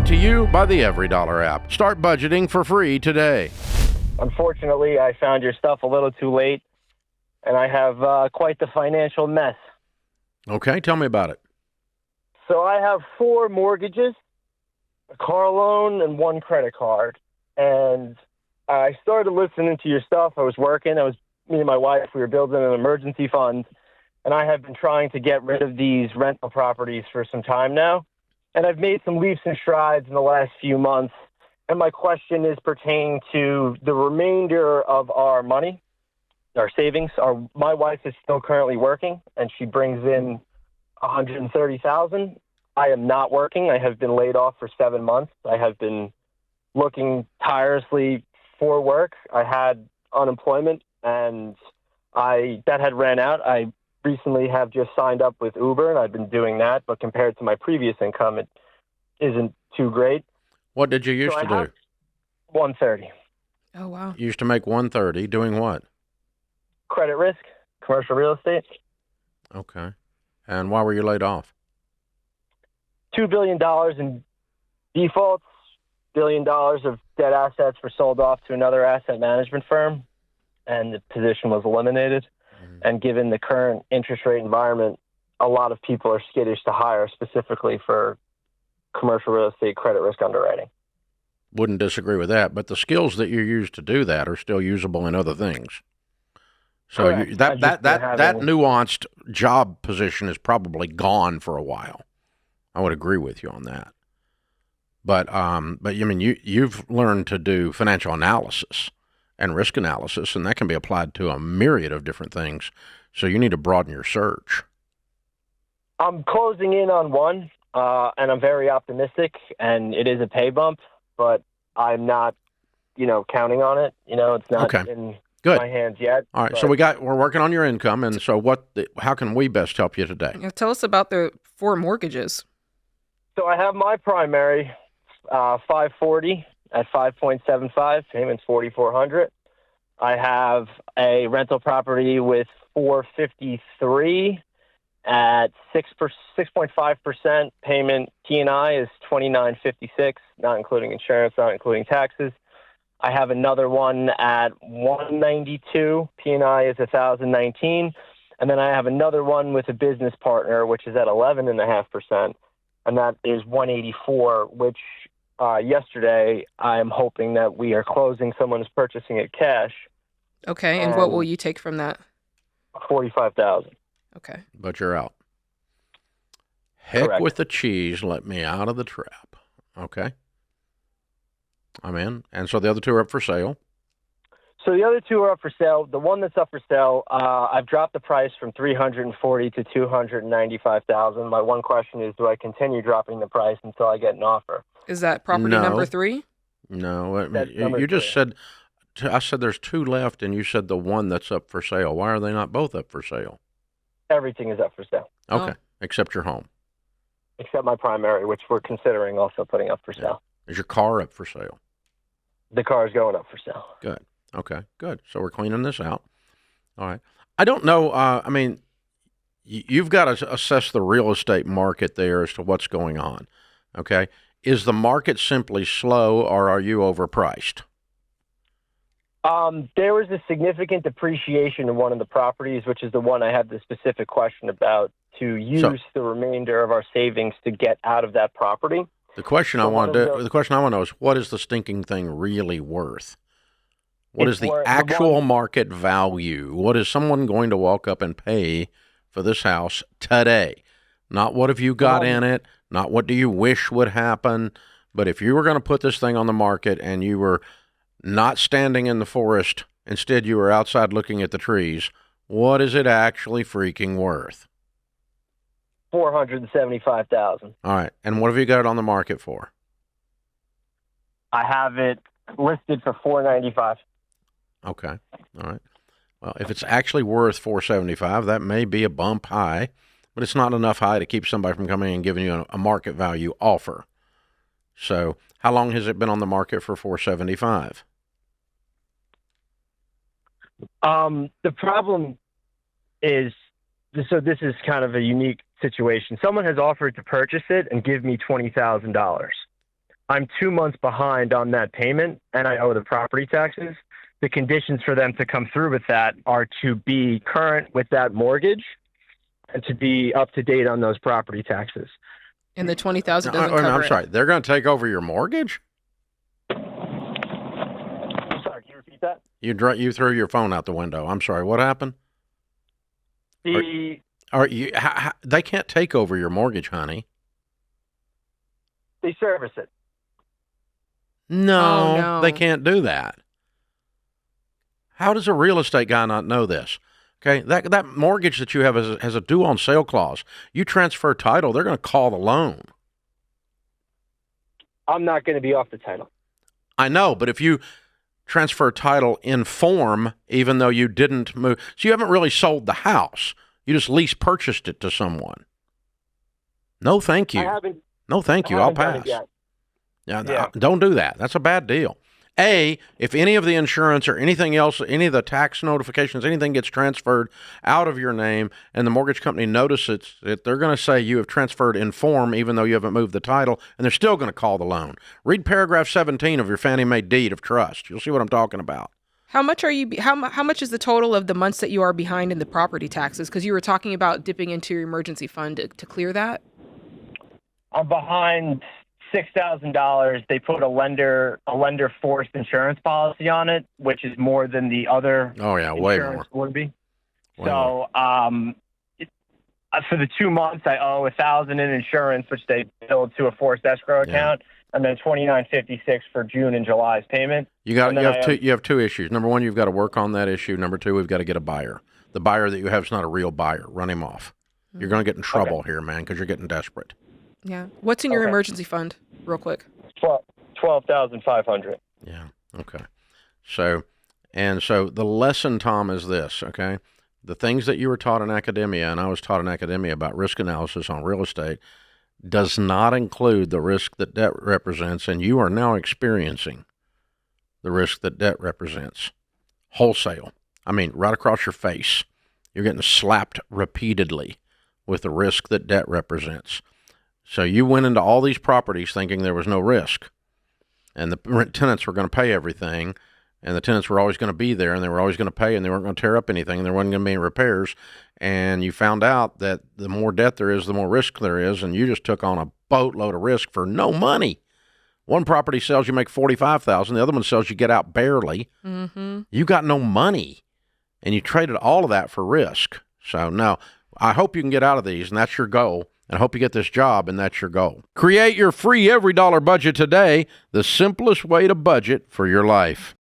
Brought to you by the Every Dollar app. Start budgeting for free today. Unfortunately, I found your stuff a little too late, and I have quite the financial mess. Okay, tell me about it. So I have 4 mortgages, a car loan, and 1 credit card. And I started listening to your stuff. I was working. Me and my wife, we were building an emergency fund, and I have been trying to get rid of these rental properties for some time now. And I've made some leaps and strides in the last few months. And my question is pertaining to the remainder of our money, our savings. My wife is still currently working, and she brings in $130,000. I am not working. I have been laid off for 7 months. I have been looking tirelessly for work. I had unemployment, and that had ran out. I recently have just signed up with Uber, and I've been doing that. But compared to my previous income, it isn't too great. What did you used to do? 130. Oh, wow. You used to make 130. Doing what? Credit risk, commercial real estate. Okay. And why were you laid off? $2 billion in defaults, $1 billion of debt assets were sold off to another asset management firm, and the position was eliminated. And given the current interest rate environment, a lot of people are skittish to hire specifically for commercial real estate credit risk underwriting. Wouldn't disagree with that, but the skills that you used to do that are still usable in other things. So that nuanced job position is probably gone for a while. I would agree with you on that. But I mean, you've learned to do financial analysis and risk analysis, and that can be applied to a myriad of different things. So you need to broaden your search. I'm closing in on one, and I'm very optimistic, and it is a pay bump, but I'm not, counting on it. It's not in my hands yet. All right, so we're working on your income, and so how can we best help you today? Tell us about the 4 mortgages. So I have my primary, 540 at 5.75, payment's $4,400. I have a rental property with 453 at 6.5%. Payment T&I is $2,956, not including insurance, not including taxes. I have another one at 192. P&I is $1,019. And then I have another one with a business partner, which is at 11.5%, and that is 184, which yesterday I'm hoping that we are closing. Someone is purchasing it cash. Okay, and what will you take from that? $45,000. Okay. But you're out. Heck Correct. with the cheese. Let me out of the trap. Okay. I'm in. And so the other 2 are up for sale. So the other 2 are up for sale. The one that's up for sale, I've dropped the price from $340,000 to $295,000. My one question is, do I continue dropping the price until I get an offer? Is that property number 3? No. You just said, I said there's 2 left, and you said the one that's up for sale. Why are they not both up for sale? Everything is up for sale. Okay, except your home. Except my primary, which we're considering also putting up for sale. Is your car up for sale? The car is going up for sale. Good. Okay, good. So we're cleaning this out. All right. I don't know. You've got to assess the real estate market there as to what's going on. Okay. Is the market simply slow, or are you overpriced? There was a significant depreciation in one of the properties, which is the one I have the specific question about, to use the remainder of our savings to get out of that property. The question I want to know is, what is the stinking thing really worth? What is the actual market value? What is someone going to walk up and pay for this house today? Not what have you got in it, not what do you wish would happen, but if you were going to put this thing on the market and you were not standing in the forest, instead you were outside looking at the trees, what is it actually freaking worth? $475,000. All right. And what have you got it on the market for? I have it listed for $495,000. Okay. All right. Well, if it's actually worth $475,000, that may be a bump high, but it's not enough high to keep somebody from coming and giving you a market value offer. So, how long has it been on the market for $475,000? The problem is, so this is kind of a unique situation. Someone has offered to purchase it and give me $20,000. I'm 2 months behind on that payment and I owe the property taxes, the conditions for them to come through with that are to be current with that mortgage and to be up to date on those property taxes. And the 20,000 doesn't cover I'm it. sorry. They're going to take over your mortgage? I'm sorry, can you repeat that? You threw your phone out the window. I'm sorry. What happened? They can't take over your mortgage, honey. They service it. No, they can't do that. How does a real estate guy not know this? Okay, that mortgage that you have has a due on sale clause. You transfer title, they're going to call the loan. I'm not going to be off the title. I know, but if you transfer title in form, even though you didn't move, so you haven't really sold the house. You just lease purchased it to someone. No, thank you. No, thank you. I'll pass. Yeah, don't do that. That's a bad deal. If any of the insurance or anything else, any of the tax notifications, anything gets transferred out of your name and the mortgage company notices it, they're going to say you have transferred in form even though you haven't moved the title, and they're still going to call the loan. Read paragraph 17 of your Fannie Mae deed of trust. You'll see what I'm talking about. How much are you? How much is the total of the months that you are behind in the property taxes? Because you were talking about dipping into your emergency fund to clear that. I'm behind $6,000. They put a lender forced insurance policy on it, which is more than the other. Oh yeah, way more would be. Way so more. For the 2 months, I owe $1,000 in insurance, which they billed to a forced escrow account, and then $29.56 for June and July's payment. You have two issues. Number one, you've got to work on that issue. Number two, we've got to get a buyer. The buyer that you have is not a real buyer. Run him off. You're going to get in trouble here, man, because you're getting desperate. Yeah. What's in your emergency fund, real quick? $12,500. Yeah. Okay. So the lesson, Tom, is this. Okay, the things that you were taught in academia, and I was taught in academia about risk analysis on real estate, does not include the risk that debt represents, and you are now experiencing the risk that debt represents. Wholesale. I mean, right across your face. You're getting slapped repeatedly with the risk that debt represents. So you went into all these properties thinking there was no risk, and the tenants were going to pay everything, and the tenants were always going to be there, and they were always going to pay, and they weren't going to tear up anything, and there wasn't going to be any repairs. And you found out that the more debt there is, the more risk there is, and you just took on a boatload of risk for no money. One property sells, you make $45,000. The other one sells, you get out barely. Mm-hmm. You got no money, and you traded all of that for risk. So no, I hope you can get out of these, and that's your goal. And I hope you get this job, and that's your goal. Create your free every dollar budget today, the simplest way to budget for your life.